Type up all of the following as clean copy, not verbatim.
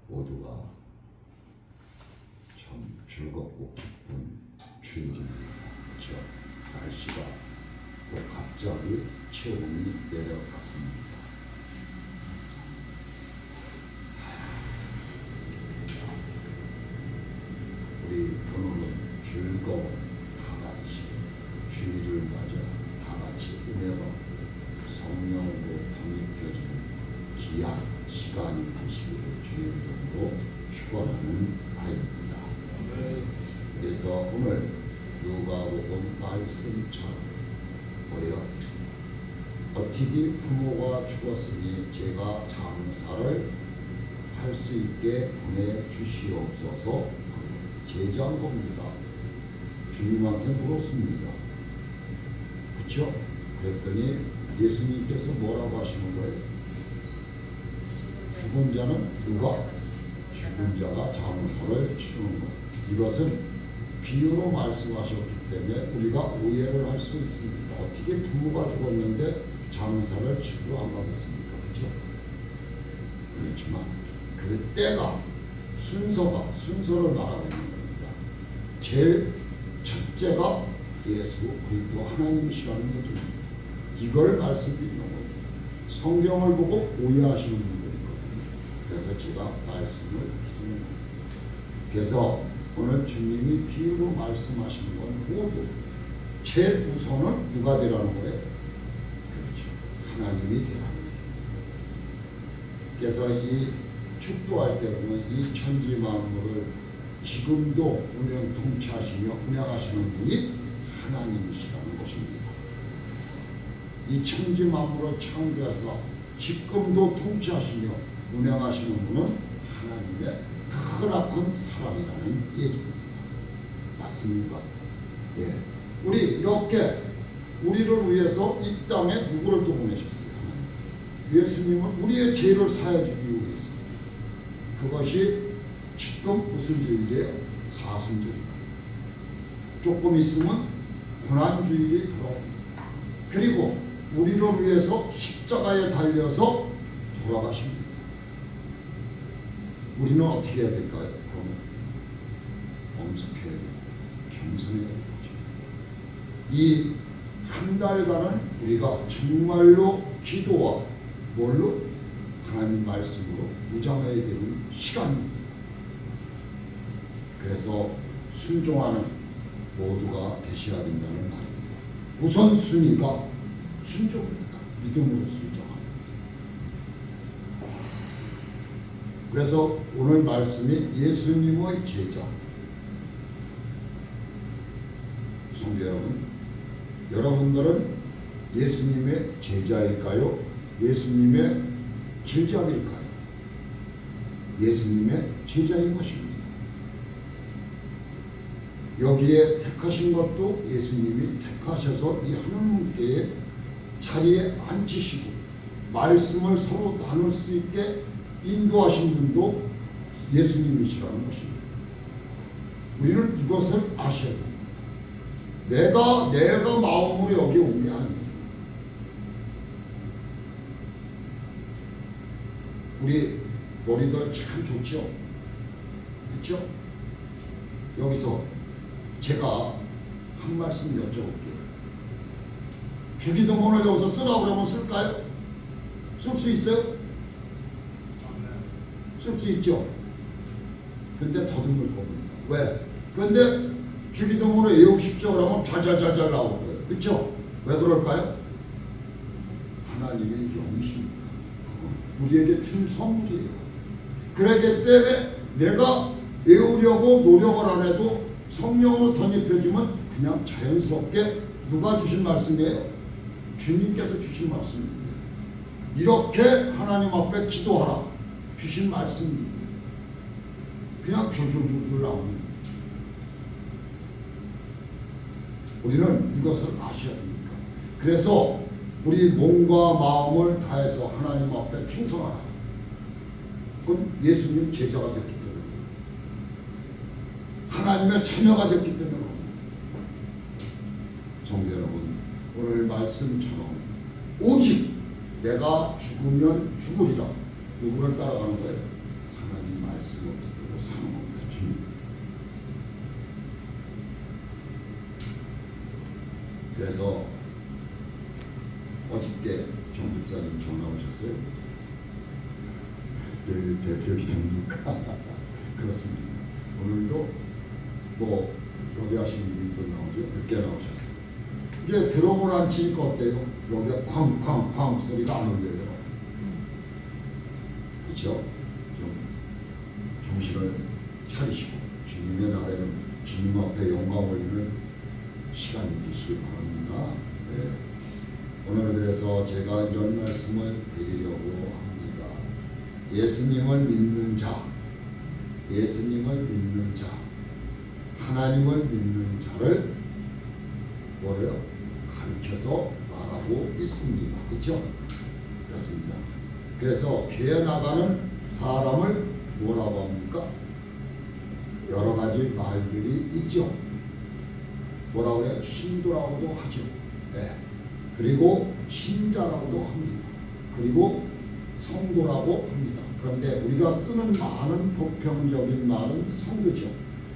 모두가 참 즐겁고 기쁜 주일입니다. 그렇죠? 날씨가 또 갑자기 체온이 내려갔습니다. 우리 오늘은 즐거운 다같이 주일을 맞아 다같이 은혜받고 성령으로 덧입혀지는 귀한 시간이 되시기를 주의 이름으로 축원하는 바입니다. 그래서 오늘 누가복음 말씀처럼 뭐예요? 어떻게 부모가 죽었으니 제가 장사를 할 수 있게 보내주시옵소서 제자한 겁니다. 주님한테 물었습니다. 그렇죠? 그랬더니 예수님께서 뭐라고 하시는 거예요? 죽은 자는 누가? 죽은 자가 장사를 치르는 것. 이것은 비유로 말씀하셨기 때문에 우리가 오해를 할 수 있습니다. 어떻게 부모가 죽었는데 장사를 치르러 안 가겠습니까? 그렇죠? 그렇지만 그 때가 순서를 말하고 있는 겁니다. 제일 첫째가 예수 그리스도 하나님이시라는 거죠. 이걸 말씀드리는 거예요. 성경을 보고 오해하시는 분들이 있거든요. 그래서 제가 말씀을 드리는 거예요. 그래서 오늘 주님이 비유로 말씀하시는 건 모두 제일 우선은 누가 되라는 거예요? 그렇죠. 하나님이 되라는 거예요. 그래서 이 축도할 때 보면 이 천지 만물을 지금도 통치하시며 운영하시는 분이 하나님이시라는 것입니다. 이 천지 만물을 창조해서 지금도 통치하시며 운영하시는 분은 하나님의 크나큰 사랑이라는 얘기입니다. 맞습니까? 예. 우리 이렇게 우리를 위해서 이 땅에 누구를 또 보내셨어요? 예수님은 우리의 죄를 사해주기 위해서. 그것이 지금 무슨 주일이에요? 사순주일입니다. 조금 있으면 고난주일이 들어옵니다. 그리고 우리를 위해서 십자가에 달려서 돌아가십니다. 우리는 어떻게 해야 될까요? 그럼 엄숙해야 돼요. 겸손해야 되죠. 이 한 달간은 우리가 정말로 기도와 뭘로? 하나님 말씀으로 무장해야 되는 시간입니다. 그래서 순종하는 모두가 되셔야 된다는 말입니다. 우선순위가 순종입니다. 믿음으로 순종합니다. 그래서 오늘 말씀이 예수님의 제자. 성도 여러분, 여러분들은 예수님의 제자일까요? 예수님의 길잡이일까요? 예수님의 제자인 것입니다. 여기에 택하신 것도 예수님이 택하셔서 이 하나님께 자리에 앉히시고 말씀을 서로 나눌 수 있게 인도하신 분도 예수님이시라는 것입니다. 우리는 이것을 아셔야 됩니다. 내가 마음으로 여기 온 게 아니에요. 우리 머리들 참 좋죠? 그렇죠? 여기서 제가 한 말씀 여쭤볼게요. 주기도문을 여기서 쓰라고 그러면 쓸까요? 쓸 수 있어요? 쓸 수 있죠? 근데 더듬을 겁니다. 왜? 근데 주기도문을 외우십시오 그러면 잘잘잘잘 나올 거예요. 그렇죠? 왜 그럴까요? 하나님의 영이십니다. 우리에게 준 선물이에요. 그러기 때문에 내가 외우려고 노력을 안 해도 성령으로 덧입혀지면 그냥 자연스럽게 누가 주신 말씀이에요? 주님께서 주신 말씀입니다. 이렇게 하나님 앞에 기도하라 주신 말씀입니다. 그냥 줄줄줄줄 나옵니다. 우리는 이것을 아셔야 됩니까? 그래서 우리 몸과 마음을 다해서 하나님 앞에 충성하라. 그건 예수님 제자가 됐기 때문에, 하나님의 자녀가 됐기 때문에. 성도 여러분, 오늘 말씀처럼 오직 내가 죽으면 죽으리라. 누구를 따라가는 거예요? 하나님 말씀을 듣고 사는 겁니다. 주님. 그래서 어저께 정 집사님 전화 오셨어요. 내일 대표 기도입니까? 그렇습니다. 오늘도 뭐 여기 하신 일이 있었나 보죠. 늦게 나오셨어요. 이게 드럼을 안 치니까 어때요? 여기가 쾅쾅쾅 소리가 안 울려요. 그렇죠? 좀 정신을 차리시고 주님의 날에는 주님 앞에 영광 올리는 시간이 되시기 바랍니다. 네. 오늘 그래서 제가 이런 말씀을 드리려고 합니다. 예수님을 믿는 자, 예수님을 믿는 자, 하나님을 믿는 자를 뭐래요? 가르쳐서 말하고 있습니다. 그렇죠? 그렇습니다. 그래서 교회 나가는 사람을 뭐라고 합니까? 여러 가지 말들이 있죠. 뭐라고 그래요? 신도라고도 하죠. 네. 그리고 신자라고도 합니다. 그리고 성도라고 합니다. 그런데 우리가 쓰는 많은 보편적인 말은 성도죠.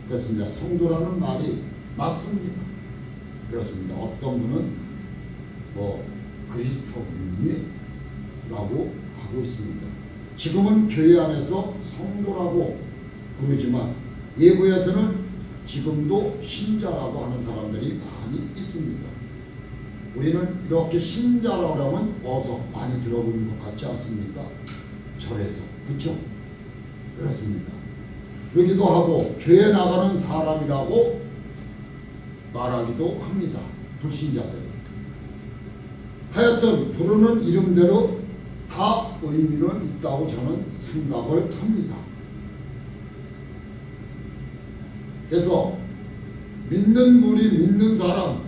그렇습니다. 성도라는 말이 맞습니다. 그렇습니다. 어떤 분은 뭐 그리스도인이라고 하고 있습니다. 지금은 교회 안에서 성도라고 부르지만 외부에서는 지금도 신자라고 하는 사람들이 많이 있습니다. 우리는 이렇게 신자라고 하면 어서 많이 들어보는 것 같지 않습니까? 절에서. 그렇죠? 그렇습니다. 그러기도 하고 교회 나가는 사람이라고 말하기도 합니다. 불신자들. 하여튼 부르는 이름대로 다 의미는 있다고 저는 생각을 합니다. 그래서 믿는 분이 믿는 사람,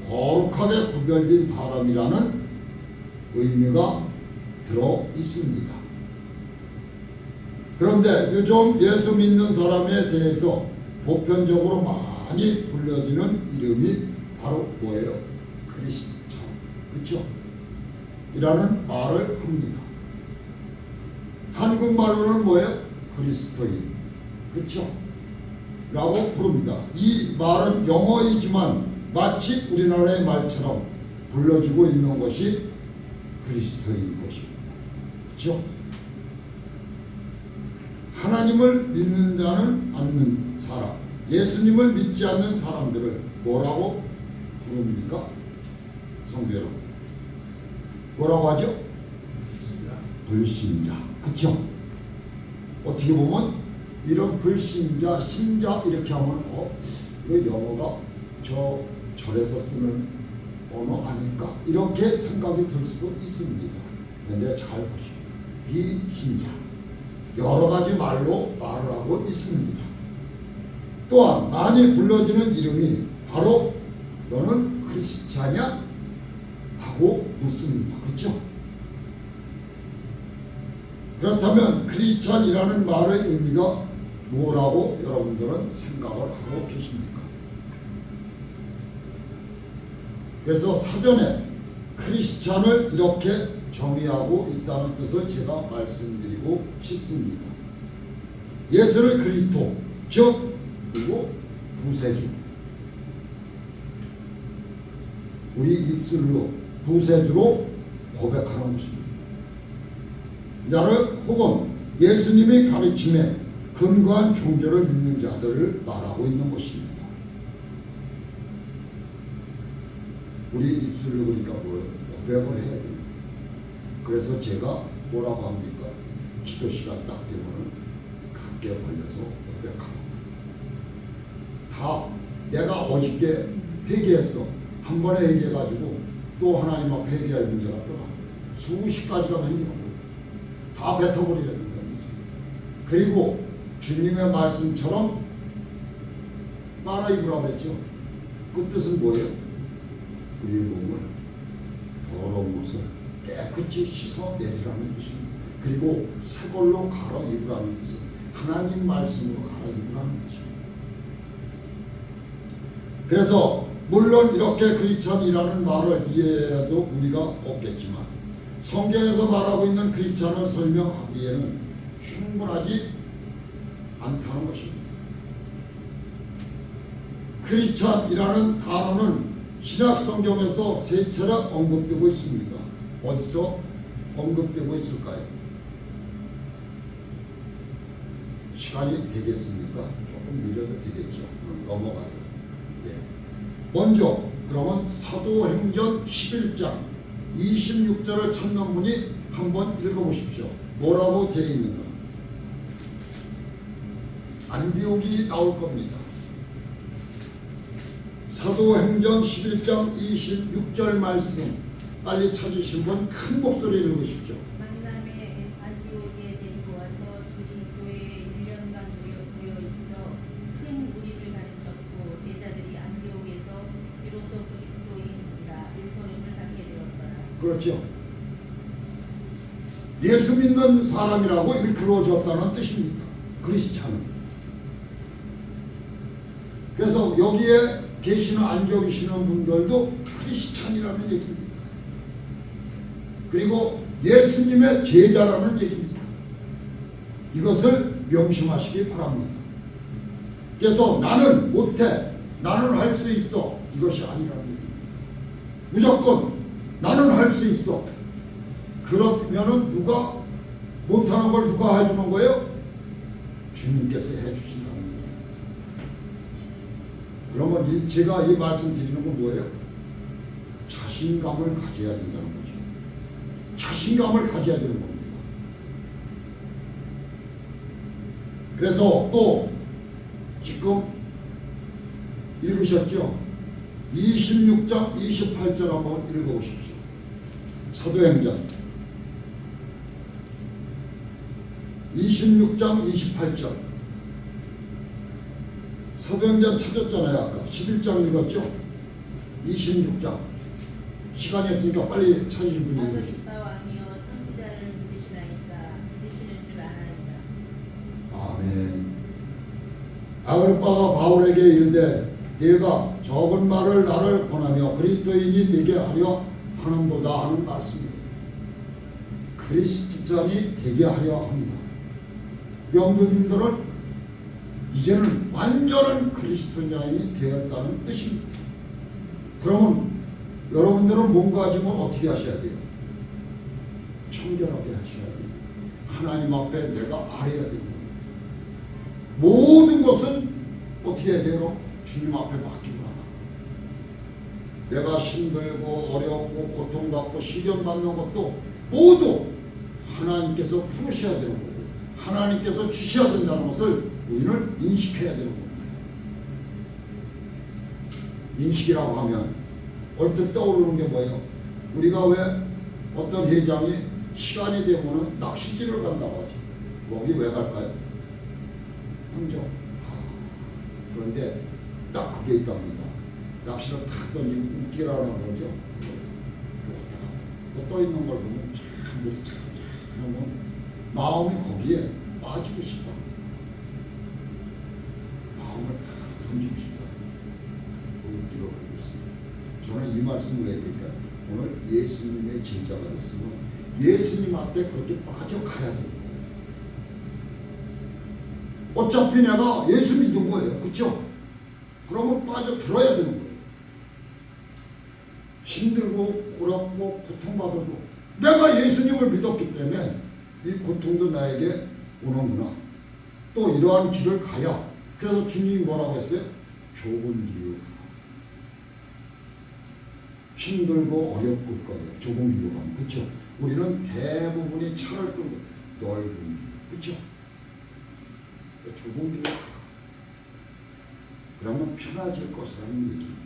거룩하게 구별된 사람이라는 의미가 들어 있습니다. 그런데 요즘 예수 믿는 사람에 대해서 보편적으로 많이 불려지는 이름이 바로 뭐예요? 크리스천. 그렇죠? 이라는 말을 합니다. 한국말로는 뭐예요? 그리스도인. 그렇죠? 라고 부릅니다. 이 말은 영어이지만 마치 우리나라의 말처럼 불러지고 있는 것이 그리스도인 것입니다. 그렇죠? 하나님을 믿는 자는 않는 사람, 예수님을 믿지 않는 사람들을 뭐라고 부릅니까? 성도 여러분, 뭐라고 하죠? 불신자. 그렇죠? 어떻게 보면 이런 불신자, 신자 이렇게 하면 이 영어가 저 절에서 쓰는 언어 아닐까? 이렇게 생각이 들 수도 있습니다. 그런데 잘 보십시오. 비신자. 여러 가지 말로 말을 하고 있습니다. 또한 많이 불러지는 이름이 바로 너는 크리스찬이야? 하고 묻습니다. 그렇죠? 그렇다면 크리스찬이라는 말의 의미가 뭐라고 여러분들은 생각을 하고 계십니까? 그래서 사전에 크리스찬을 이렇게 정의하고 있다는 뜻을 제가 말씀드리고 싶습니다. 예수를 그리스도, 즉 그리고 구세주. 우리 입술로 구세주로 고백하는 것입니다. 자를 혹은 예수님의 가르침에 근거한 종교를 믿는 자들을 말하고 있는 것입니다. 우리 입술로 그러니까 뭘 고백을 해야 돼요. 그래서 제가 뭐라고 합니까? 기도 시간 딱 되면 각게 걸려서 고백합니다. 다 내가 어저께 회개했어. 한 번에 회개해가지고 또 하나님 앞에 회개할 문제가 또 수십 가지가 생기는 거예요. 다 뱉어버리려는 겁니다. 그리고 주님의 말씀처럼 빨아 입으라고 했죠. 그 뜻은 뭐예요? 우리의 몸을 더러운 것을 깨끗이 씻어내리라는 뜻입니다. 그리고 새 걸로 갈아입으라는 뜻은 하나님 말씀으로 갈아입으라는 뜻입니다. 그래서 물론 이렇게 크리스찬이라는 말을 이해해도 우리가 없겠지만 성경에서 말하고 있는 크리스찬을 설명하기에는 충분하지 않다는 것입니다. 크리스찬이라는 단어는 신약 성경에서 세 차례 언급되고 있습니다. 어디서 언급되고 있을까요? 시간이 되겠습니까? 조금 늦어도 되겠죠. 넘어가도. 네. 먼저 그러면 사도행전 11장 26절을 찾는 분이 한번 읽어보십시오. 뭐라고 되어 있는가? 안디옥이 나올 겁니다. 사도행전 11장 26절 말씀 빨리 찾으신 분 큰 목소리로 읽으십시오. 만남에 안디옥에 데리고 와서 둘이 교회에 1년간 모여 있어 큰 무리를 가르쳤고 제자들이 안디옥에서 비로소 그리스도인이라 일컬음을 받게 되었더라. 그렇죠. 예수 믿는 사람이라고 일컬어졌다는 뜻입니다. 크리스찬은. 그래서 여기에 계시는 앉아 계시는 분들도 크리스찬이라는 얘기입니다. 그리고 예수님의 제자라는 얘기입니다. 이것을 명심하시기 바랍니다. 그래서 나는 못해, 나는 할 수 있어, 이것이 아니라는 얘기입니다. 무조건 나는 할 수 있어. 그러면은 누가 못하는 걸 누가 해주는 거예요? 주님께서 해주신다는 거예요. 그러면 제가 이 말씀 드리는 건 뭐예요? 자신감을 가져야 된다는 거죠. 자신감을 가져야 되는 겁니다. 그래서 또 지금 읽으셨죠? 26장 28절 한번 읽어보십시오. 사도행전 26장 28절. 사도행전 찾았잖아요. 아까 11장 읽었죠? 26장. 시간이 없으니까 빨리 찾으신 분이 읽으세요. 아그리빠 왕이여 선지자를 믿으시나이까 믿으시는 줄 아나이다. 아멘. 아그리빠가 바울에게 이르되 네가 적은 말을 나를 권하며 그리스도인이 되게 하려 하는도다 하는 말씀이에요. 그리스도인이 되게 하려 합니다. 영도님들은 이제는 완전한 그리스도인이 되었다는 뜻입니다. 그러면 여러분들은 몸 가지면 어떻게 하셔야 돼요? 청결하게 하셔야 돼요. 하나님 앞에 내가 아뢰야 됩니다. 모든 것은 어떻게 해야 돼요? 주님 앞에 맡기고 하나. 내가 힘들고 어렵고 고통받고 시련받는 것도 모두 하나님께서 푸르셔야 되는 거고 하나님께서 주셔야 된다는 것을 우리는 인식해야 되는 겁니다. 인식이라고 하면 얼핏 떠오르는 게 뭐예요? 우리가 왜 어떤 회장이 시간이 되면은 낚시질을 간다고 하죠. 거기 왜 갈까요? 혼자. 그런데 딱 그게 있답니다. 낚시를 탁 던지고 웃기라는 거죠. 그 떠 있는 걸 보면 참 물이 참 하면 마음이 거기에 빠지고 싶다. 마음을 다 던지고 싶다. 웃기로 그러고 있습니다. 저는 이 말씀을 해드릴까요? 오늘 예수님의 제자가 됐으면 예수님한테 그렇게 빠져가야 됩니다. 어차피 내가 예수 믿은 거예요. 그렇죠? 그러면 빠져들어야 되는 거예요. 힘들고 고랍고 고통받아도 내가 예수님을 믿었기 때문에 이 고통도 나에게 오는구나. 또 이러한 길을 가야. 그래서 주님이 뭐라고 했어요? 좁은 길을 가. 힘들고 어렵을 거예요. 좁은 길로 가면. 그렇죠? 우리는 대부분이 차를 끌고 넓은 길. 그렇죠? 좁은 길로 가. 그러면 편해질 것이라는 얘기입니다.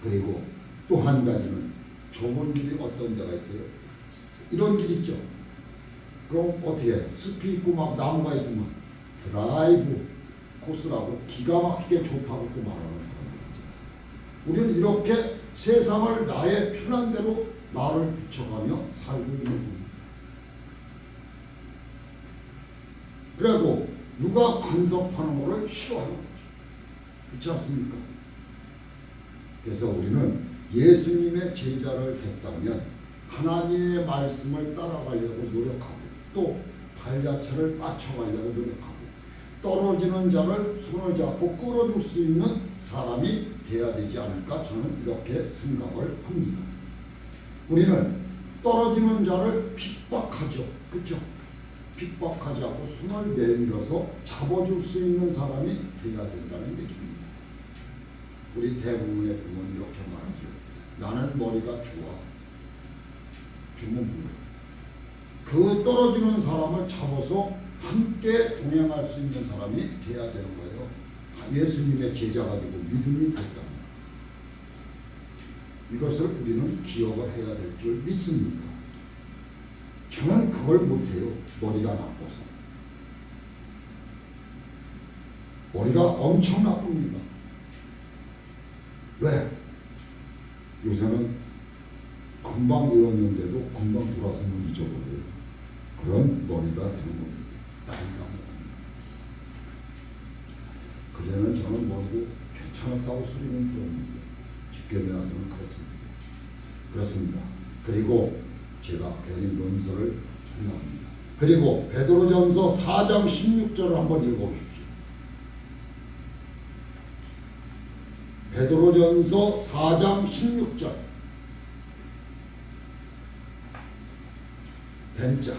그리고 또 한 가지는 좁은 길이 어떤 데가 있어요? 이런 길 있죠? 그럼 어떻게 해? 숲이 있고 막 나무가 있으면 드라이브 코스라고 기가 막히게 좋다고 또 말하는 사람들이죠. 우리는 이렇게 세상을 나의 편한 대로 나를 비춰가며 살고 있는 겁니다. 그래도 누가 간섭하는 것을 싫어하는 거죠. 그렇지 않습니까? 그래서 우리는 예수님의 제자를 됐다면 하나님의 말씀을 따라가려고 노력하고 또 발자취를 맞춰가려고 노력하고 떨어지는 자를 손을 잡고 끌어줄 수 있는 사람이 돼야 되지 않을까 저는 이렇게 생각을 합니다. 우리는 떨어지는 자를 핍박하죠. 그렇죠? 핍박하지 않고 손을 내밀어서 잡아줄 수 있는 사람이 돼야 된다는 얘기입니다. 우리 대부분의 부모는 이렇게 말하죠. 나는 머리가 좋아. 주면 뭐예요? 그 떨어지는 사람을 잡아서 함께 동행할 수 있는 사람이 돼야 되는 거예요. 예수님의 제자가 되고 믿음이 됐다. 이것을 우리는 기억을 해야 될 줄 믿습니다. 저는 그걸 못해요. 머리가 나빠서. 머리가 엄청 나쁩니다. 왜? 요새는 금방 외웠는데도 금방 돌아서면 잊어버려요. 그런 머리가 되는 겁니다. 나이가 그전에는 저는 머리도 괜찮았다고 소리는 들었는데 직결에 와서는 그렇습니다. 그리고 제가 괜히 논설을 공유합니다. 그리고 베드로전서 4장 16절을 한번 읽어보십시오. 베드로전서 4장 16절 벤장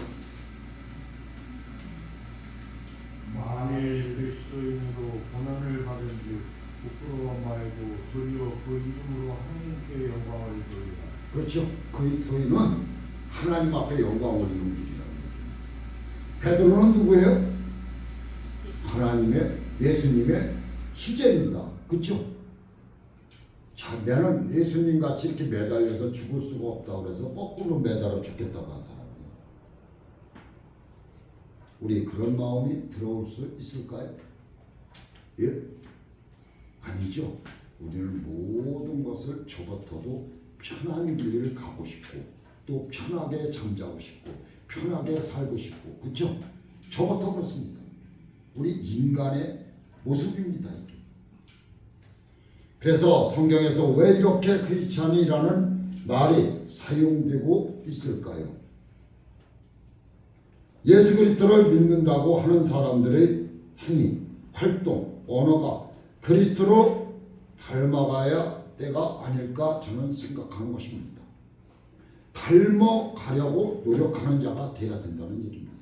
만일 그리스도인으로 고난을 받은즉 부끄러워 말고 도리어 그 이름으로 하나님께 영광을 돌리라. 그렇죠. 그리스도인은 하나님 앞에 영광을 올리는 길이라는 거죠. 베드로는 누구예요? 하나님의 예수님의 수제입니다. 그렇죠? 자, 나는 예수님 같이 이렇게 매달려서 죽을 수가 없다 그래서 거꾸로 매달아 죽겠다고 한 사람이에요. 우리 그런 마음이 들어올 수 있을까요? 예? 아니죠. 우리는 모든 것을 접어둬도 편한 길을 가고 싶고 또 편하게 잠자고 싶고 편하게 살고 싶고 그렇죠? 저부터 그렇습니다. 우리 인간의 모습입니다. 이게. 그래서 성경에서 왜 이렇게 크리스찬이라는 말이 사용되고 있을까요? 예수 그리스도를 믿는다고 하는 사람들의 행위, 활동, 언어가 그리스도로 닮아가야 때가 아닐까 저는 생각하는 것입니다. 닮아가려고 노력하는 자가 돼야 된다는 얘기입니다.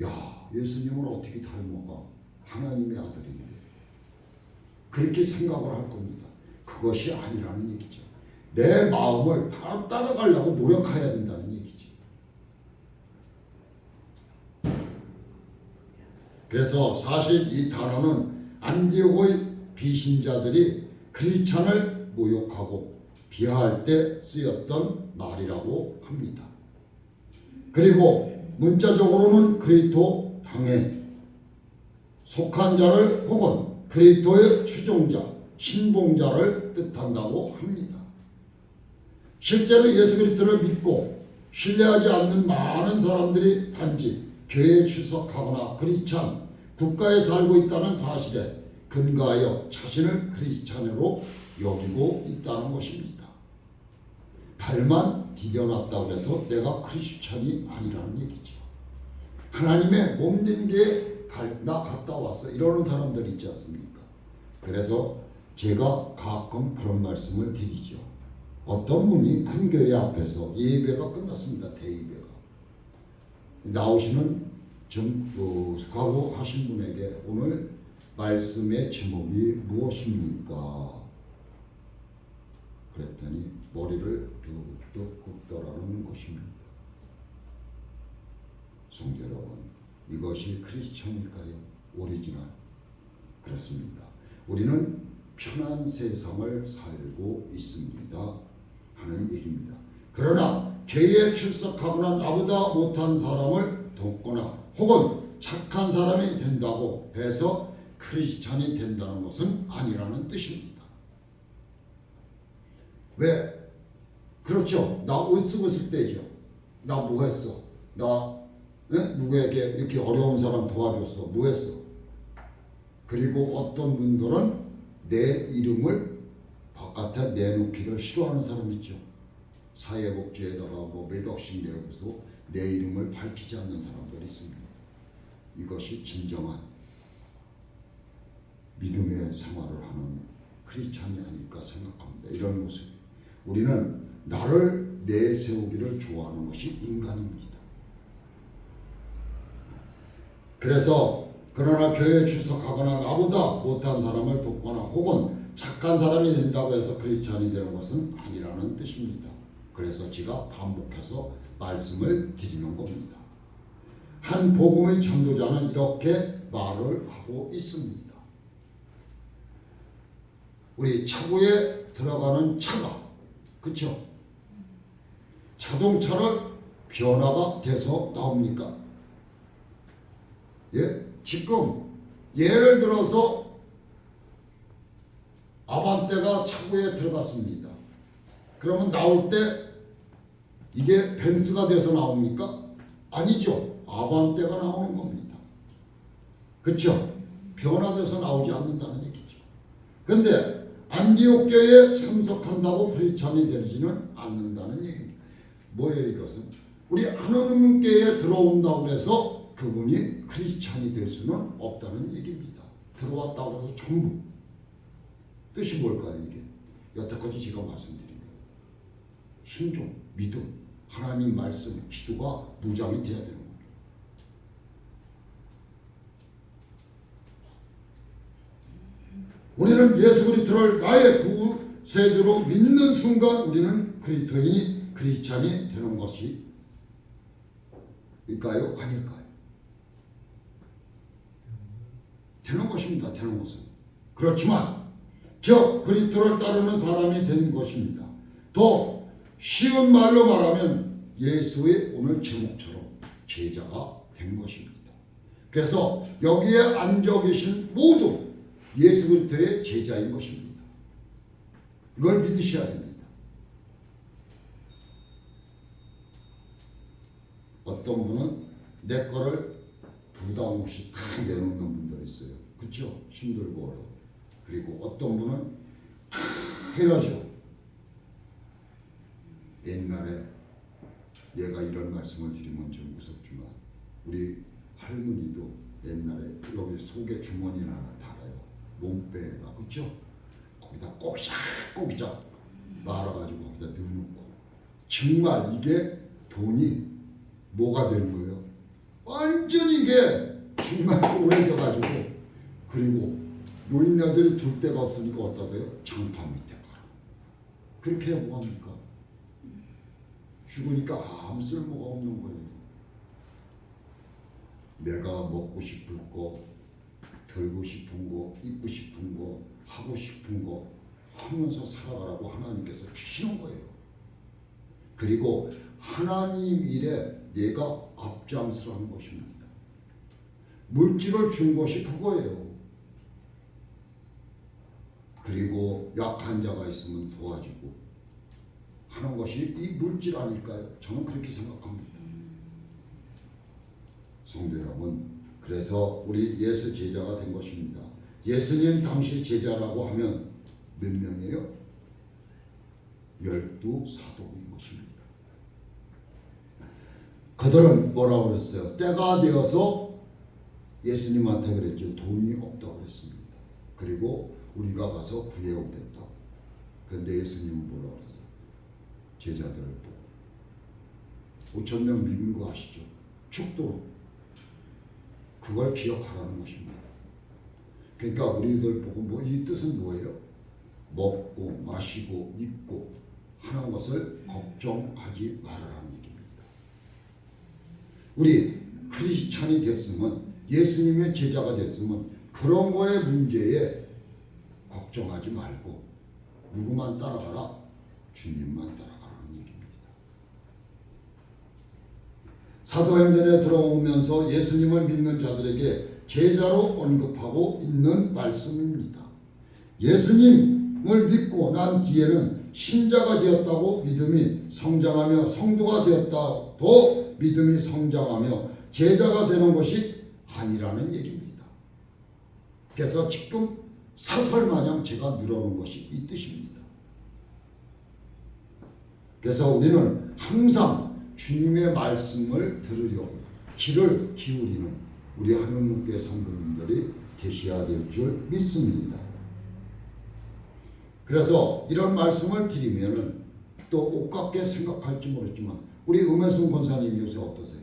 야, 예수님을 어떻게 닮아가? 하나님의 아들인데. 그렇게 생각을 할 겁니다. 그것이 아니라는 얘기죠. 내 마음을 다 따라가려고 노력해야 된다는 얘기죠. 그래서 사실 이 단어는 안디옥의 비신자들이 크리스찬을 모욕하고 비하할 때 쓰였던 말이라고 합니다. 그리고 문자적으로는 그리스도 당에 속한 자를 혹은 그리스도의 추종자, 신봉자를 뜻한다고 합니다. 실제로 예수 그리스도를 믿고 신뢰하지 않는 많은 사람들이 단지 교회에 출석하거나 크리스찬, 국가에 살고 있다는 사실에 근거하여 자신을 크리스찬으로 여기고 있다는 것입니다. 발만 디뎌놨다고 해서 내가 크리스찬이 아니라는 얘기죠. 하나님의 몸된 게 나 갔다 왔어 이러는 사람들 있지 않습니까? 그래서 제가 가끔 그런 말씀을 드리죠. 어떤 분이 큰 교회 앞에서 예배가 끝났습니다. 대예배가 나오시는 좀 숙하고 하신 분에게 오늘 말씀의 제목이 무엇입니까? 그랬더니 머리를 뚝뚝 굽더라는 것입니다. 성도 여러분, 이것이 크리스천일까요? 오리지널. 그렇습니다. 우리는 편한 세상을 살고 있습니다 하는 얘기입니다. 그러나 교회에 출석하거나 나보다 못한 사람을 돕거나 혹은 착한 사람이 된다고 해서 크리스찬이 된다는 것은 아니라는 뜻입니다. 왜? 그렇죠. 나 옷 쓰고 있을 때죠. 나 뭐 했어? 나 누구에게 이렇게 어려운 사람 도와줬어? 뭐 했어? 그리고 어떤 분들은 내 이름을 바깥에 내놓기를 싫어하는 사람 있죠. 사회복지에다가 뭐 몇 억씩 내고서 내 이름을 밝히지 않는 사람들이 있습니다. 이것이 진정한 믿음의 생활을 하는 크리스찬이 아닐까 생각합니다. 이런 모습. 우리는 나를 내세우기를 좋아하는 것이 인간입니다. 그래서 그러나 교회에 출석하거나 나보다 못한 사람을 돕거나 혹은 착한 사람이 된다고 해서 크리스찬이 되는 것은 아니라는 뜻입니다. 그래서 제가 반복해서 말씀을 드리는 겁니다. 한 복음의 전도자는 이렇게 말을 하고 있습니다. 우리 차고에 들어가는 차가, 그렇죠? 자동차를 변화가 돼서 나옵니까? 예? 지금 예를 들어서 아반떼가 차고에 들어갔습니다. 그러면 나올 때 이게 벤츠가 돼서 나옵니까? 아니죠. 아반떼가 나오는 겁니다. 그렇죠? 변화돼서 나오지 않는다는 얘기죠. 근데 안디옥 교회에 참석한다고 크리스찬이 되지는 않는다는 얘기입니다. 뭐예요 이것은? 우리 하나님 교회에 들어온다고 해서 그분이 크리스찬이 될 수는 없다는 얘기입니다. 들어왔다고 해서 전부. 뜻이 뭘까요 이게? 여태까지 제가 말씀드린 거예요. 순종, 믿음, 하나님 말씀, 기도가 무장이 돼야 되는 겁니다. 우리는 예수 그리스도를 나의 구세주로 믿는 순간 우리는 그리스도인이 크리스찬이 되는 것이 일까요? 아닐까요? 되는 것입니다. 되는 것은. 그렇지만 저 그리스도를 따르는 사람이 된 것입니다. 더 쉬운 말로 말하면 예수의 오늘 제목처럼 제자가 된 것입니다. 그래서 여기에 앉아 계신 모두 예수 그리스도의 제자인 것입니다. 이걸 믿으셔야 됩니다. 어떤 분은 내 거를 부담 없이 다 내놓는 분들 있어요. 그렇죠? 힘들고 어려워. 그리고 어떤 분은 헤어져. 옛날에 얘가 이런 말씀을 드리면 좀 무섭지만 우리 할머니도 옛날에 여기 속에 주머니 하나 달아요. 몸빼가 그렇죠? 거기다 꼬기작꼬기작 말아가지고 거기다 넣어놓고 정말 이게 돈이 뭐가 되는 거예요? 완전히 이게 정말 오래돼가지고 그리고 노인네들이 둘 데가 없으니까 어디다 둬요? 장판 밑에 가라. 그렇게 해야 뭐합니까? 죽으니까 아무 쓸모가 없는 거예요. 내가 먹고 싶을 거, 들고 싶은 거, 입고 싶은 거, 하고 싶은 거 하면서 살아가라고 하나님께서 주시는 거예요. 그리고 하나님 일에 내가 앞장서라는 것입니다. 물질을 준 것이 그거예요. 그리고 약한 자가 있으면 도와주고 하는 것이 이 물질 아닐까요? 저는 그렇게 생각합니다. 성도 여러분, 그래서 우리 예수 제자가 된 것입니다. 예수님 당시 제자라고 하면 몇 명이에요? 12사도인 것입니다. 그들은 뭐라고 그랬어요? 때가 되어서 예수님한테 그랬죠. 돈이 없다고 그랬습니다. 그리고 우리가 가서 구해오겠다. 그런데 예수님은 뭐라고 그랬어요? 제자들을 보고 5,000명 믿은 거 아시죠? 축도로 그걸 기억하라는 것입니다. 그러니까 우리들 보고 뭐 이 뜻은 뭐예요? 먹고 마시고 입고 하는 것을 걱정하지 말아라는 얘기입니다. 우리 크리스찬이 됐으면 예수님의 제자가 됐으면 그런 거의 문제에 걱정하지 말고 누구만 따라가라? 주님만 따라가라는 얘기입니다. 사도행전에 들어오면서 예수님을 믿는 자들에게 제자로 언급하고 있는 말씀입니다. 예수님을 믿고 난 뒤에는 신자가 되었다고 믿음이 성장하며 성도가 되었다고 믿음이 성장하며 제자가 되는 것이 아니라는 얘기입니다. 그래서 지금 사설마냥 제가 늘어놓은 것이 이 뜻입니다. 그래서 우리는 항상 주님의 말씀을 들으려고 귀를 기울이는 우리 한영교회 성도님들이 되셔야 될 줄 믿습니다. 그래서 이런 말씀을 드리면은 또 옥같게 생각할지 모르지만 우리 음해순 권사님 요새 어떠세요?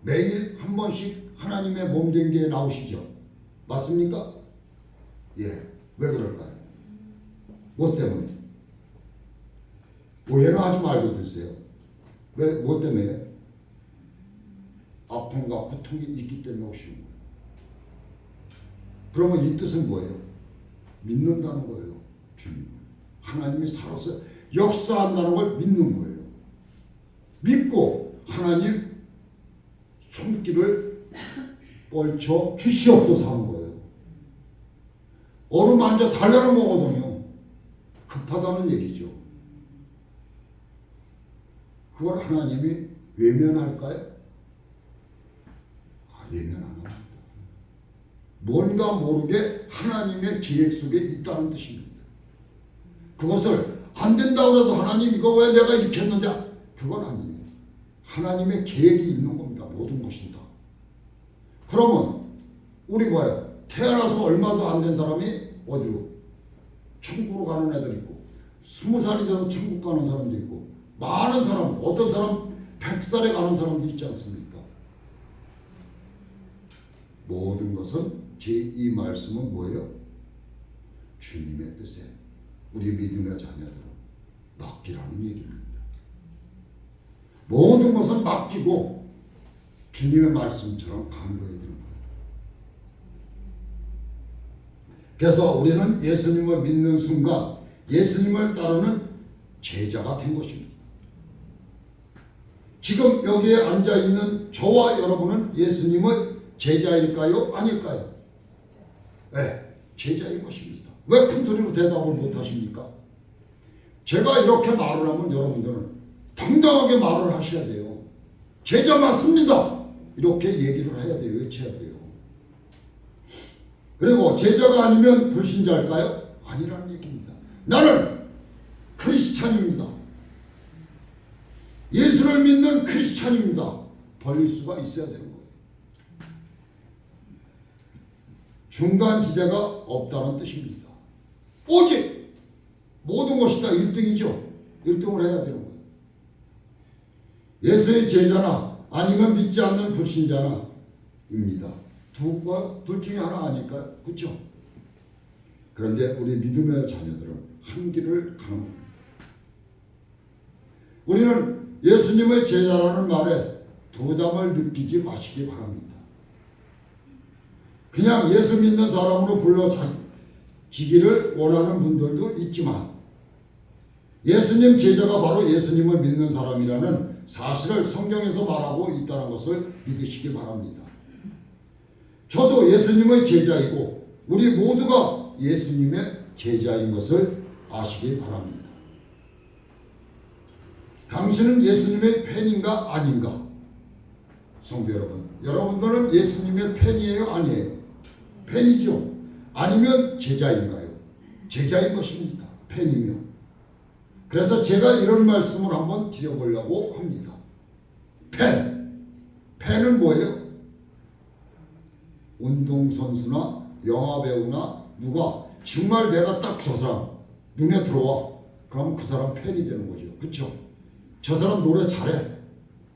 매일 한 번씩 하나님의 몸된 게 나오시죠? 맞습니까? 예. 왜 그럴까요? 뭐 때문에? 오해는 하지 말고 드세요. 왜? 뭐 때문에? 아픔과 고통이 있기 때문에 오시는 거예요. 그러면 이 뜻은 뭐예요? 믿는다는 거예요. 주님. 하나님이 살아서 역사한다는 걸 믿는 거예요. 믿고 하나님 손길을 뻘쳐 주시옵소서 하는 거예요. 어루만져 달라는 거거든요. 급하다는 얘기죠. 그걸 하나님이 외면할까요? 외면 안 합니다. 뭔가 모르게 하나님의 계획 속에 있다는 뜻입니다. 그것을 안 된다고 해서 하나님 이거 왜 내가 이렇게 했는데 그건 아니에요. 하나님의 계획이 있는 겁니다. 모든 것이 다. 그러면 우리 봐요. 태어나서 얼마도 안 된 사람이 어디로? 천국으로 가는 애들 있고 20살이 돼서 천국 가는 사람도 있고 많은 사람, 어떤 사람 100살에 가는 사람도 있지 않습니까? 모든 것은 제 이 말씀은 뭐예요? 주님의 뜻에 우리 믿음의 자녀들은 맡기라는 얘기입니다. 모든 것은 맡기고 주님의 말씀처럼 간구해야 되는 거예요. 그래서 우리는 예수님을 믿는 순간 예수님을 따르는 제자가 된 것입니다. 지금 여기에 앉아있는 저와 여러분은 예수님의 제자일까요? 아닐까요? 네, 제자인 것입니다. 왜 큰 소리로 대답을 못하십니까? 제가 이렇게 말을 하면 여러분들은 당당하게 말을 하셔야 돼요. 제자 맞습니다. 이렇게 얘기를 해야 돼요. 외쳐야 돼요. 그리고 제자가 아니면 불신자일까요? 아니라는 얘기입니다. 나는 크리스찬입니다. 예수를 믿는 크리스찬입니다. 벌릴 수가 있어야 되는 거예요. 중간 지대가 없다는 뜻입니다. 오직 모든 것이 다 1등이죠. 1등을 해야 되는 거예요. 예수의 제자나 아니면 믿지 않는 불신자나입니다. 둘 중에 하나 아닐까요? 그렇죠? 그런데 우리 믿음의 자녀들은 한 길을 가는 겁니다. 우리는 예수님의 제자라는 말에 부담을 느끼지 마시기 바랍니다. 그냥 예수 믿는 사람으로 불러지기를 원하는 분들도 있지만 예수님 제자가 바로 예수님을 믿는 사람이라는 사실을 성경에서 말하고 있다는 것을 믿으시기 바랍니다. 저도 예수님의 제자이고 우리 모두가 예수님의 제자인 것을 아시기 바랍니다. 당신은 예수님의 팬인가 아닌가? 성도 여러분, 여러분들은 예수님의 팬이에요? 아니에요? 팬이죠. 아니면 제자인가요? 제자인 것입니다. 팬이면. 그래서 제가 이런 말씀을 한번 드려보려고 합니다. 팬은 뭐예요? 운동선수나 영화배우나 누가 정말 내가 딱 저 사람 눈에 들어와. 그러면 그 사람 팬이 되는 거죠. 그렇죠? 저 사람 노래 잘해.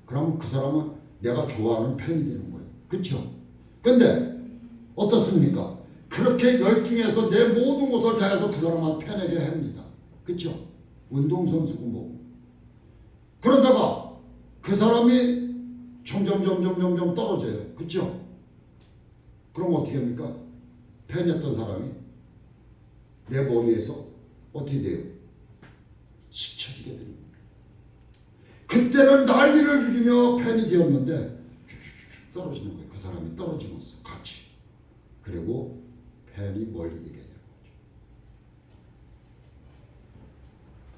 그러면 그 사람은 내가 좋아하는 팬이 되는 거예요. 그렇죠? 근데 어떻습니까? 그렇게 열중해서 내 모든 것을 다해서 그 사람한테 팬에게 합니다. 그렇죠? 운동선수고 뭐고. 그러다가 그 사람이 점점 떨어져요. 그렇죠? 그럼 어떻게 합니까? 팬이었던 사람이 내 머리에서 어떻게 돼요? 스쳐지게 됩니다. 그때는 난리를 죽이며 팬이 되었는데 쭉쭉쭉 떨어지는 거예요. 그 사람이 떨어지면서 같이. 그리고 팬이 멀리 되게 되는 거죠.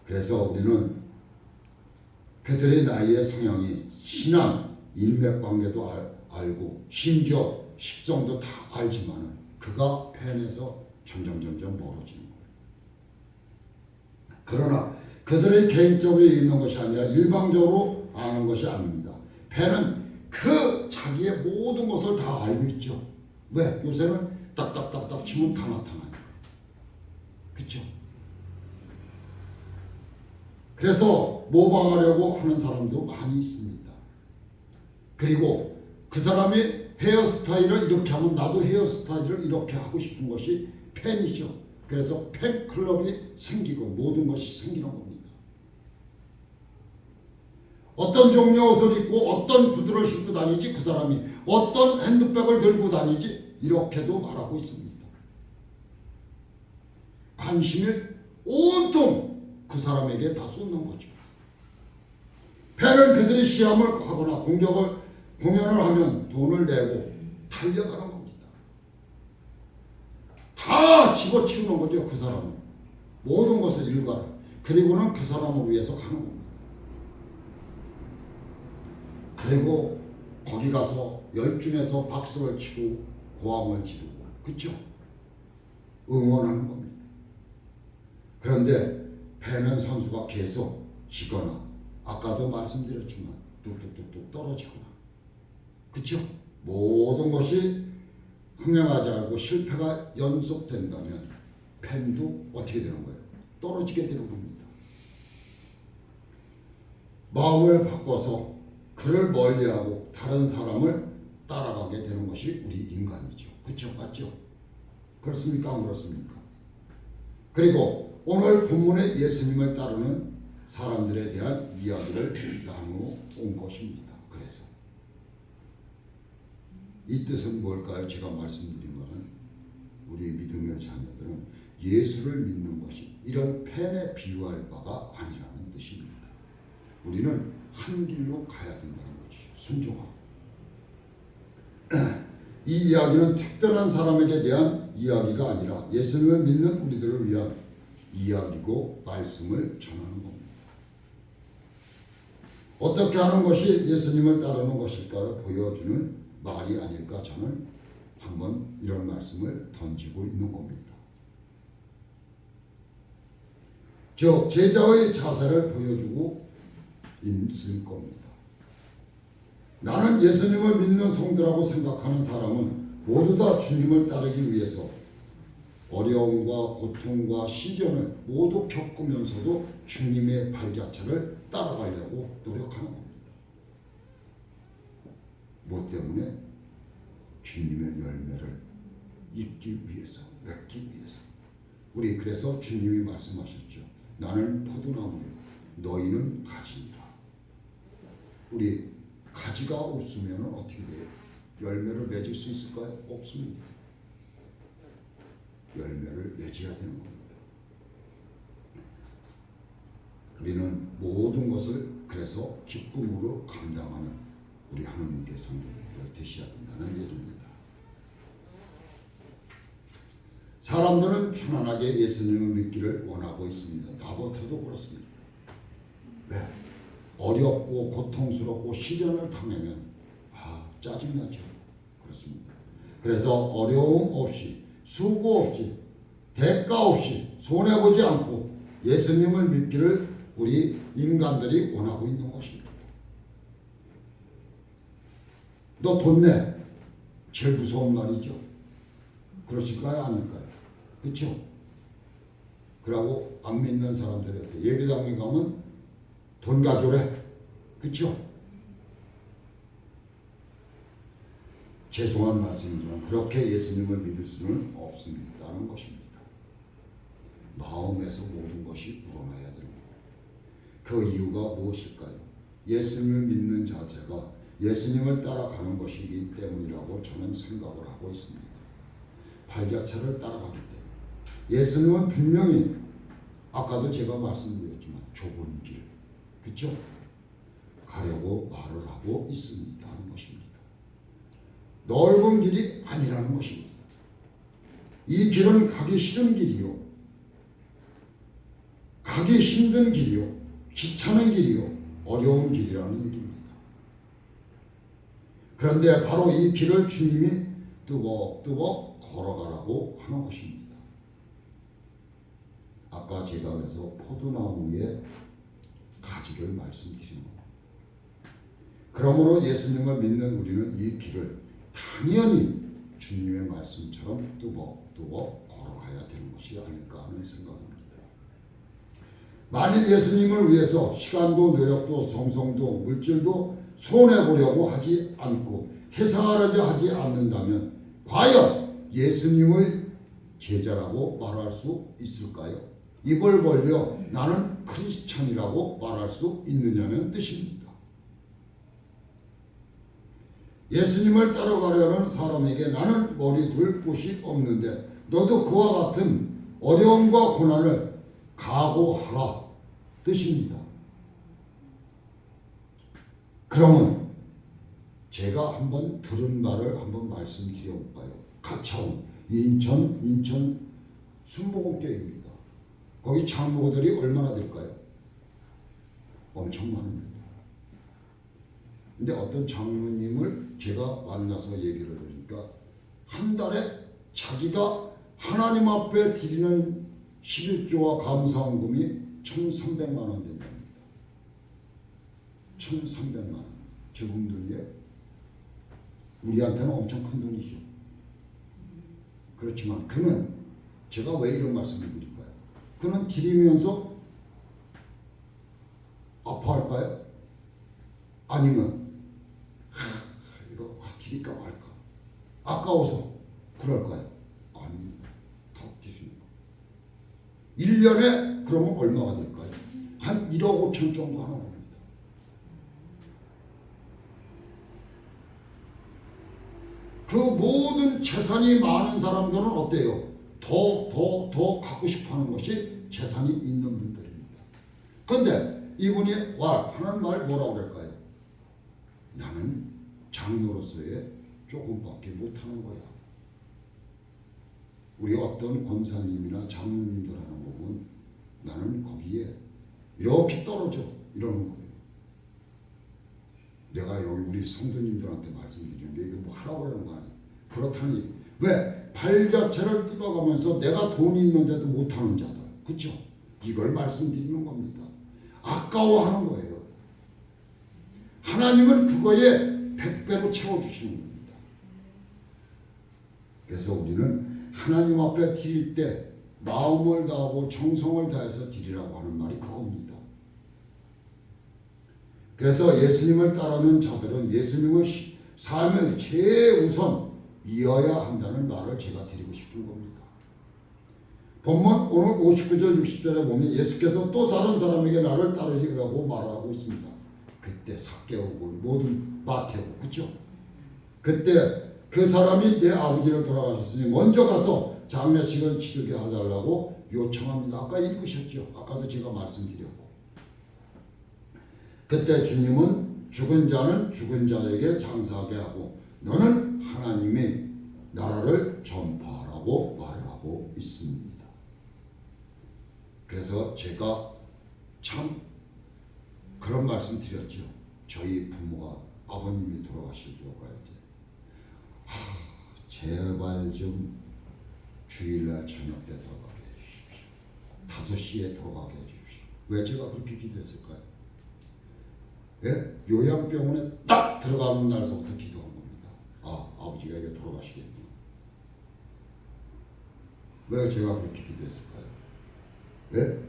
그래서 우리는 그들의 나이의 성향이 신앙, 인맥관계도 알고 심지어 식성도 다 알지만은 그가 팬에서 점점 멀어지는 거예요. 그러나 그들의 개인적으로 있는 것이 아니라 일방적으로 아는 것이 아닙니다. 팬은 그 자기의 모든 것을 다 알고 있죠. 왜? 요새는 딱딱딱딱 치면 다 나타나니까. 그렇죠? 그래서 모방하려고 하는 사람도 많이 있습니다. 그리고 그 사람이 헤어스타일을 이렇게 하면 나도 헤어스타일을 이렇게 하고 싶은 것이 팬이죠. 그래서 팬클럽이 생기고 모든 것이 생기는 겁니다. 어떤 종류의 옷을 입고 어떤 구두를 신고 다니지, 그 사람이 어떤 핸드백을 들고 다니지, 이렇게도 말하고 있습니다. 관심이 온통 그 사람에게 다 쏟는 거죠. 팬은 그들이 시험을 하거나 공연을 하면 돈을 내고 달려가는 겁니다. 다 집어치우는 거죠. 그 사람은 모든 것을 일과를. 그리고는 그 사람을 위해서 가는 겁니다. 그리고 거기 가서 열중해서 박수를 치고 고함을 지르고, 그렇죠? 응원하는 겁니다. 그런데 팬은 선수가 계속 지거나, 아까도 말씀드렸지만 뚝뚝뚝뚝 떨어지거나, 그렇죠? 모든 것이 흥행하지 않고 실패가 연속된다면 팬도 어떻게 되는 거예요? 떨어지게 되는 겁니다. 마음을 바꿔서 그를 멀리하고 다른 사람을 따라가게 되는 것이 우리 인간이죠. 그렇죠? 맞죠? 그렇습니까? 안 그렇습니까? 그리고 오늘 본문의 예수님을 따르는 사람들에 대한 이야기를 나누어 온 것입니다. 그래서 이 뜻은 뭘까요? 제가 말씀드린 것은 우리 믿음의 자녀들은 예수를 믿는 것이 이런 팬에 비유할 바가 아니라는 뜻입니다. 우리는 한 길로 가야 된다는 것이죠. 순종하고. 이 이야기는 특별한 사람에게 대한 이야기가 아니라 예수님을 믿는 우리들을 위한 이야기고 말씀을 전하는 겁니다. 어떻게 하는 것이 예수님을 따르는 것일까를 보여주는 말이 아닐까, 저는 한번 이런 말씀을 던지고 있는 겁니다. 즉 제자의 자세를 보여주고 있을 겁니다. 나는 예수님을 믿는 성도라고 생각하는 사람은 모두 다 주님을 따르기 위해서 어려움과 고통과 시련을 모두 겪으면서도 주님의 발자취를 따라가려고 노력하는 겁니다. 뭐 때문에? 주님의 열매를 맺기 위해서. 우리 그래서 주님이 말씀하셨죠. 나는 포도나무요, 너희는 가지니라. 우리 가지가 없으면 어떻게 돼요? 열매를 맺을 수 있을까요? 없습니다. 열매를 맺어야 되는 겁니다. 우리는 모든 것을 그래서 기쁨으로 감당하는 우리 하나님께 성도들 되셔야 된다는 얘기입니다. 사람들은 편안하게 예수님을 믿기를 원하고 있습니다. 나부터도 그렇습니다. 왜? 어렵고 고통스럽고 시련을 당하면 짜증나죠. 그렇습니다. 그래서 어려움 없이, 수고 없이, 대가 없이, 손해보지 않고 예수님을 믿기를 우리 인간들이 원하고 있는 것입니다. 너 돈 내. 제일 무서운 말이죠. 그러실까요? 아닐까요? 그렇죠? 그러고 안 믿는 사람들한테 예배당에 가면 돈 가져래. 그렇죠? 죄송한 말씀이지만 그렇게 예수님을 믿을 수는 없습니다는 것입니다. 마음에서 모든 것이 우러나야 되는 거예요. 그 이유가 무엇일까요? 예수님을 믿는 자체가 예수님을 따라가는 것이기 때문이라고 저는 생각을 하고 있습니다. 발자취를 따라가기 때문에. 예수님은 분명히 아까도 제가 말씀드렸지만 좁은 길, 그렇죠? 가려고 말을 하고 있습니다 하는 것입니다. 넓은 길이 아니라는 것입니다. 이 길은 가기 싫은 길이요, 가기 힘든 길이요, 귀찮은 길이요, 어려운 길이라는 얘기입니다. 그런데 바로 이 길을 주님이 뚜벅뚜벅 걸어가라고 하는 것입니다. 아까 제가 그래서 포도나무의 가지를 말씀드린 겁니다. 그러므로 예수님을 믿는 우리는 이 길을 당연히 주님의 말씀처럼 뚜벅뚜벅 걸어가야 되는 것이 아닐까 하는 생각입니다. 만일 예수님을 위해서 시간도 노력도 정성도 물질도 손해보려고 하지 않고 해상하려고 하지 않는다면 과연 예수님의 제자라고 말할 수 있을까요? 입을 벌려 나는 크리스찬이라고 말할 수 있느냐는 뜻입니다. 예수님을 따라가려는 사람에게 나는 머리 둘 곳이 없는데 너도 그와 같은 어려움과 고난을 각오하라 뜻입니다. 그러면 제가 한번 들은 말을 한번 말씀드려볼까요? 가차운 인천 순복음교회입니다. 거기 장로들이 얼마나 될까요? 엄청 많습니다. 근데 어떤 장로님을 제가 만나서 얘기를 하니까 한 달에 자기가 하나님 앞에 드리는 11조와 감사헌금이 1,300만 원 된답니다. 1,300만 원. 저분들이 우리한테는 엄청 큰 돈이죠. 그렇지만 그는 제가 왜 이런 말씀을 드릴까요? 그는 드리면서 아파할까요? 아니면 이거 드릴까 말까 아까워서 그럴까요? 아닙니다. 더 드립니다. 1년에 그러면 얼마가 될까요? 한 1억 5천 정도 하나 옵니다. 그 모든 재산이 많은 사람들은 어때요? 더 갖고 싶어 하는 것이 재산이 있는 분들입니다. 그런데 이분이 하는 말 뭐라고 그럴까요? 나는 장로로서의 조금밖에 못하는 거야. 우리 어떤 권사님이나 장로님들 하는 거 보면 나는 거기에 이렇게 떨어져 이러는 거예요. 내가 여기 우리 성도님들한테 말씀드리는 게 이게 뭐 하라고 하는 거 아니에요. 그렇다니 왜 발 자체를 뜯어가면서 내가 돈이 있는데도 못하는 자들, 그렇죠? 이걸 말씀드리는 겁니다. 아까워하는 거예요. 하나님은 그거에 100배로 채워주시는 겁니다. 그래서 우리는 하나님 앞에 드릴 때 마음을 다하고 정성을 다해서 드리라고 하는 말이 그겁니다. 그래서 예수님을 따르는 자들은 예수님의 삶을 최우선 이어야 한다는 말을 제가 드리고 싶은 겁니다. 본문 오늘 59절 60절에 보면 예수께서 또 다른 사람에게 나를 따르시라고 말하고 있습니다. 그때 삭개오고 모든 마태고 그렇죠? 그때 그 사람이 내 아버지를 돌아가셨으니 먼저 가서 장례식을 치르게 해달라고 요청합니다. 아까 읽으셨죠? 아까도 제가 말씀드렸고 그때 주님은 죽은 자는 죽은 자에게 장사하게 하고 너는 하나님의 나라를 전파하라고 말하고 있습니다. 그래서 제가 참 그런 말씀 드렸죠. 저희 부모가 아버님이 돌아가시려고 할 때 제발 좀 주일날 저녁 때 돌아가게 해주십시오. 5시에 돌아가게 해주십시오. 왜 제가 그렇게 기도했을까요? 예? 요양병원에 딱 들어가는 날서부터 기도한 겁니다. 아버지가 이제 돌아가시겠구나. 왜 제가 그렇게 기도했을까요? 예?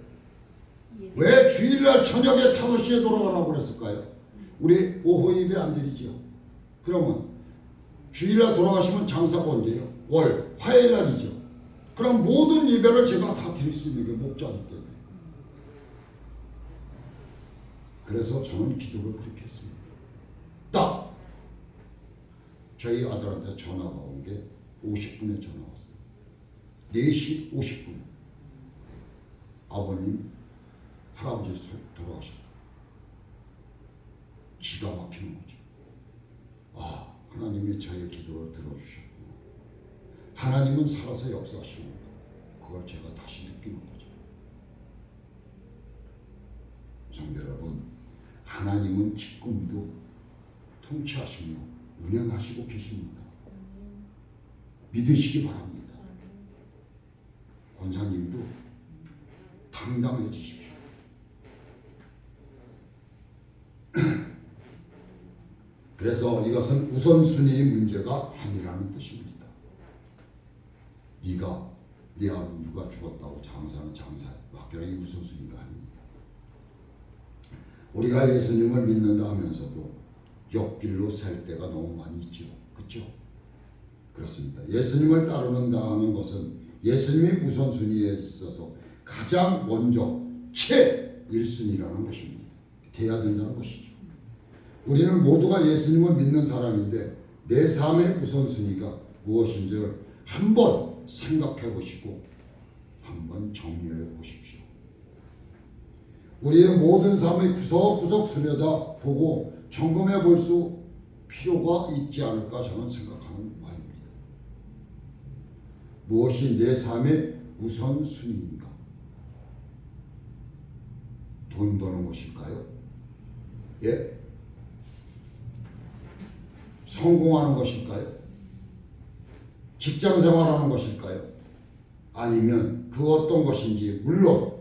왜 주일날 저녁에 5시에 돌아가라고 그랬을까요? 우리 오후 예배 안 드리죠. 그러면 주일날 돌아가시면 장사가 언제요? 화요일날이죠. 그럼 모든 예배를 제가 다 드릴 수 있는 게 목자이기 때문에. 그래서 저는 기도를 그렇게 했습니다. 딱 저희 아들한테 전화가 온 게 50분에 전화 왔어요. 4시 50분. 아버님, 할아버지 돌아가셨어요. 기가 막히는 거죠. 하나님이 저의 기도를 들어주셨고 하나님은 살아서 역사하시는 거. 그걸 제가 다시 느끼는 거죠. 성도 여러분, 하나님은 지금도 통치하시며 운행하시고 계십니다. 믿으시기 바랍니다. 권사님도 당당해지십시오. 그래서 이것은 우선순위의 문제가 아니라는 뜻입니다. 네가 네 아들 누가 죽었다고 장사는 장사야. 맡겨라. 이 우선순위가 아닙니다. 우리가 예수님을 믿는다 하면서도 옆길로 살 때가 너무 많이 있죠. 그렇죠? 그렇습니다. 예수님을 따르는다 하는 것은 예수님의 우선순위에 있어서 가장 먼저 최일순위라는 것입니다. 돼야 된다는 것이죠. 우리는 모두가 예수님을 믿는 사람인데 내 삶의 우선순위가 무엇인지를 한번 생각해 보시고 한번 정리해 보십시오. 우리의 모든 삶의 구석구석 들여다보고 점검해 볼 수 필요가 있지 않을까 저는 생각하는 바입니다. 무엇이 내 삶의 우선순위인가? 돈 버는 것일까요? 예? 성공하는 것일까요? 직장 생활하는 것일까요? 아니면 그 어떤 것인지, 물론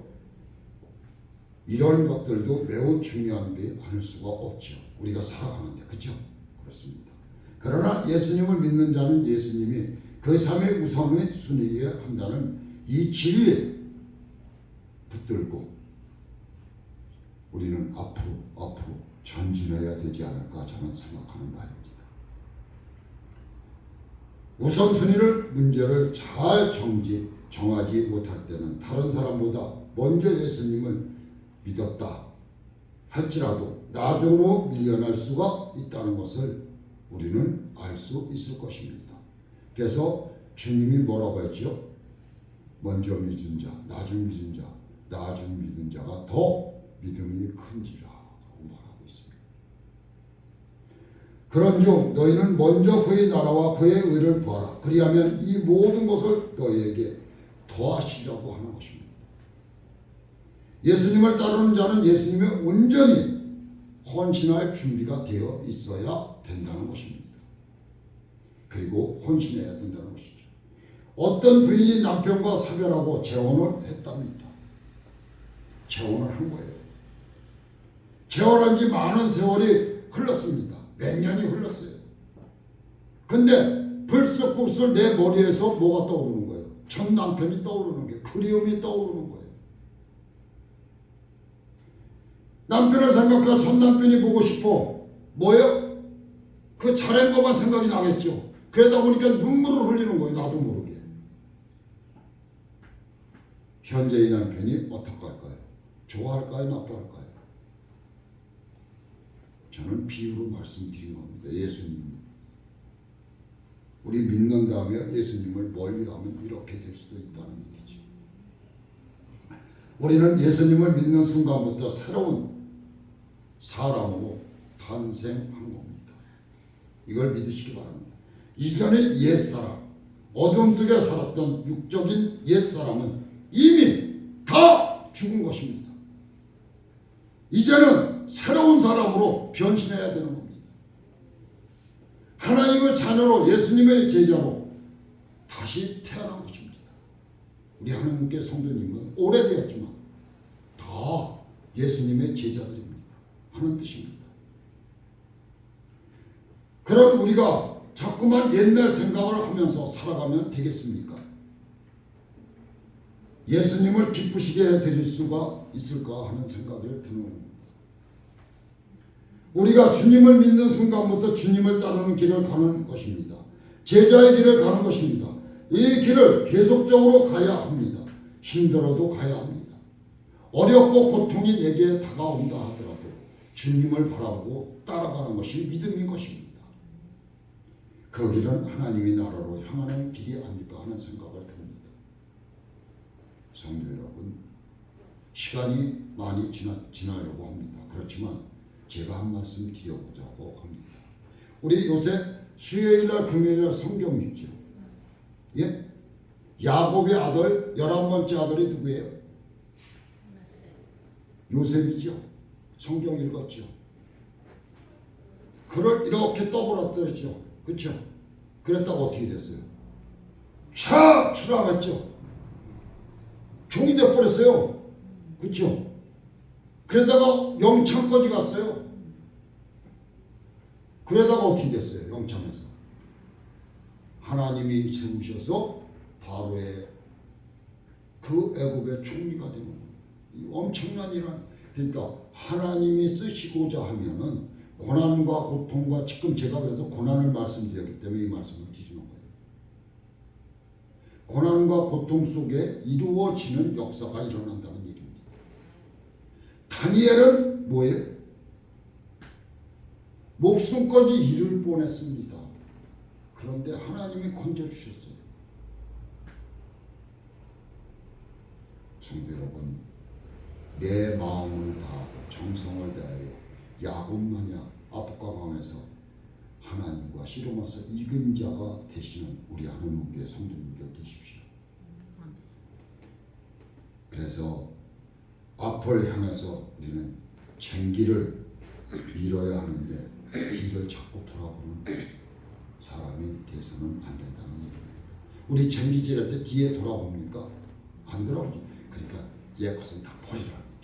이런 것들도 매우 중요한 게 아닐 수가 없죠. 우리가 살아가는데. 그렇죠? 그렇습니다. 그러나 예수님을 믿는 자는 예수님이 그 삶의 우선의 순위에 한다는 이 진리에 붙들고 우리는 앞으로 전진해야 되지 않을까 저는 생각하는 바입니다. 우선순위를 문제를 잘 정하지 못할 때는 다른 사람보다 먼저 예수님을 믿었다 할지라도 나중으로 밀려날 수가 있다는 것을 우리는 알 수 있을 것입니다. 그래서 주님이 뭐라고 했죠? 먼저 믿은 자, 나중 믿은 자, 나중 믿은 자가 더 믿음이 큰지라고 말하고 있습니다. 그런즉 너희는 먼저 그의 나라와 그의 의를 구하라. 그리하면 이 모든 것을 너희에게 더하시려고 하는 것입니다. 예수님을 따르는 자는 예수님의 온전히 헌신할 준비가 되어 있어야 된다는 것입니다. 그리고 헌신해야 된다는 것이죠. 어떤 부인이 남편과 사별하고 재혼을 했답니다. 재혼을 한 거예요. 재혼한 지 많은 세월이 흘렀습니다. 몇 년이 흘렀어요. 근데 불쑥불쑥 내 머리에서 뭐가 떠오르는 거예요? 첫 남편이 떠오르는 게, 그리움이 떠오르는 거예요. 남편을 생각해 첫 남편이 보고 싶어. 뭐예요? 그 잘한 것만 생각이 나겠죠. 그러다 보니까 눈물을 흘리는 거예요. 나도 모르게. 현재의 남편이 어떡할까요? 좋아할까요? 나빠할까요? 저는 비유로 말씀드린 겁니다. 예수님이. 우리 믿는다며 예수님을 멀리하면 이렇게 될 수도 있다는 얘기죠. 우리는 예수님을 믿는 순간부터 새로운 사람으로 탄생한 겁니다. 이걸 믿으시기 바랍니다. 이전의 옛사람, 어둠 속에 살았던 육적인 옛사람은 이미 다 죽은 것입니다. 이제는 새로운 사람으로 변신해야 되는 겁니다. 하나님의 자녀로, 예수님의 제자로 다시 태어난 것입니다. 우리 하나님께 성도님은 오래되었지만 다 예수님의 제자들입니다. 하는 뜻입니다. 그럼 우리가 자꾸만 옛날 생각을 하면서 살아가면 되겠습니까? 예수님을 기쁘시게 해드릴 수가 있을까 하는 생각을 드는 겁니다. 우리가 주님을 믿는 순간부터 주님을 따르는 길을 가는 것입니다. 제자의 길을 가는 것입니다. 이 길을 계속적으로 가야 합니다. 힘들어도 가야 합니다. 어렵고 고통이 내게 다가온다 하더라도 주님을 바라보고 따라가는 것이 믿음인 것입니다. 그 길은 하나님의 나라로 향하는 길이 아닐까 하는 생각을 듭니다. 성도 여러분, 시간이 많이 지나려고 합니다. 그렇지만 제가 한 말씀 드려보자고 합니다. 우리 요새 수요일날 금요일날 성경 읽죠. 예? 야곱의 아들 11번째 아들이 누구예요? 요셉이죠. 성경 읽었죠. 그를 이렇게 떠벌었더랬죠. 그렇죠? 그랬다가 어떻게 됐어요? 촥 추락했죠. 종이 돼버렸어요. 그렇죠? 그러다가 영창까지 갔어요. 그러다가 어떻게 됐어요? 영창에서 하나님이 세우셔서 바로의 그 애굽의 총리가 되는 거예요. 이 엄청난 일은 그러니까 하나님이 쓰시고자 하면은 고난과 고통과 지금 제가 그래서 고난을 말씀드렸기 때문에 이 말씀을 드리는 거예요. 고난과 고통 속에 이루어지는 역사가 일어난다는 얘기입니다. 다니엘은 뭐예요? 목숨까지 잃을 뻔했습니다. 그런데 하나님이 건져주셨어요. 성도 여러분, 내 마음을 다하고 정성을 다하여 야곱 마냥 아프가 강에서 하나님과 씨름하서 이긴 자가 되시는 우리 하나님께 성도님들 되십시오. 그래서 앞을 향해서 우리는 쟁기를 밀어야 하는데 뒤를 자꾸 돌아보는 사람이 돼서는 안 된다는 얘기입니다. 우리 쟁기질할 때 뒤에 돌아봅니까? 안 돌아보죠. 그러니까 옛 것은 다 버리라는 얘기입니다.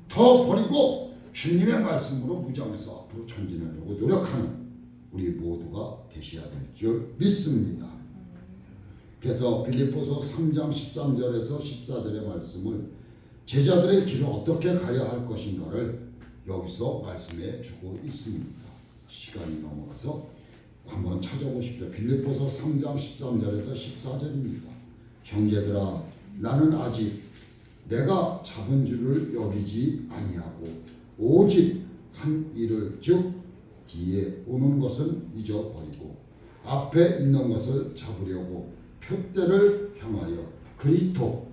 더 버리고 주님의 말씀으로 무장해서 앞으로 전진하려고 노력하는 우리 모두가 되셔야 될 줄 믿습니다. 그래서 빌립보서 3장 13절에서 14절의 말씀을 제자들의 길을 어떻게 가야 할 것인가를 여기서 말씀해 주고 있습니다. 시간이 넘어가서 한번 찾아보십시오. 빌립보서 3장 13절에서 14절입니다. 형제들아, 나는 아직 내가 잡은 줄을 여기지 아니하고 오직 한 일을 즉 뒤에 오는 것은 잊어버리고 앞에 있는 것을 잡으려고 표대를 향하여 그리스도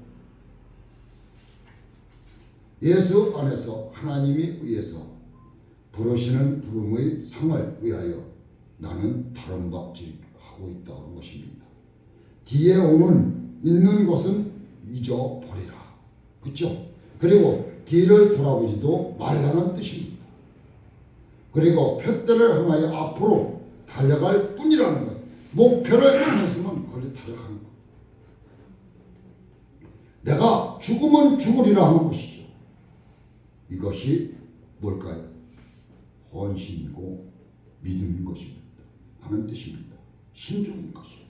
예수 안에서 하나님이 위해서 부르시는 부름의 상을 위하여 나는 다름박질하고 있다는 것입니다. 뒤에 오는 있는 것은 잊어버리라. 그렇죠? 그리고 뒤를 돌아보지도 말라는 뜻입니다. 그리고 표대를 향하여 앞으로 달려갈 뿐이라는 거예요. 목표를 향했으면 거기 달려가는 거예요. 내가 죽으면 죽으리라 하는 것이죠. 이것이 뭘까요? 헌신이고 믿음인 것입니다. 하는 뜻입니다. 신중인 것이에요.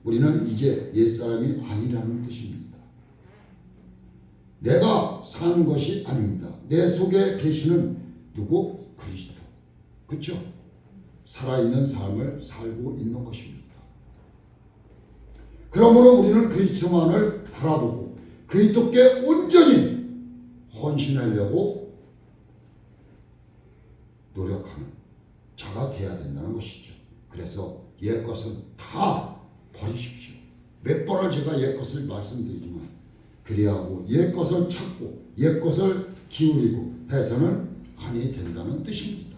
우리는 이제 옛사람이 아니라는 뜻입니다. 내가 산 것이 아닙니다. 내 속에 계시는 누구? 그리스도. 그렇죠? 살아있는 삶을 살고 있는 것입니다. 그러므로 우리는 그리스도만을 바라보고 그리스도께 온전히 헌신하려고 노력하는 자가 되어야 된다는 것이죠. 그래서 옛 것은 다 버리십시오. 몇 번을 제가 옛 것을 말씀드리지만 그리하고 옛 것을 찾고 옛 것을 기울이고 해서는 아니 된다는 뜻입니다.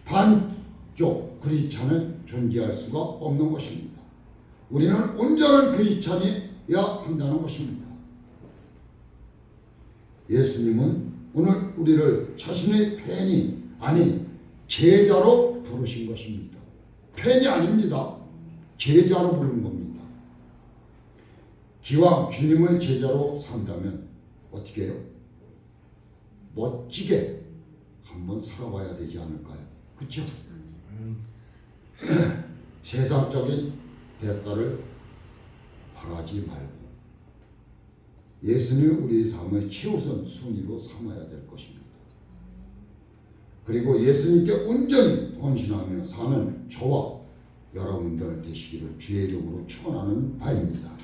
반쪽 크리스찬은 존재할 수가 없는 것입니다. 우리는 온전한 크리스찬이어야 한다는 것입니다. 예수님은 오늘 우리를 자신의 팬이 아닌 제자로 부르신 것입니다. 팬이 아닙니다. 제자로 부르는 겁니다. 기왕 주님의 제자로 산다면 어떻게 해요? 멋지게 한번 살아봐야 되지 않을까요? 그렇죠? 세상적인 대가를 바라지 말고 예수님이 우리의 삶의 최우선 순위로 삼아야 될 것입니다. 그리고 예수님께 온전히 헌신하며 사는 저와 여러분들 되시기를 주의 이름으로 축원하는 바입니다.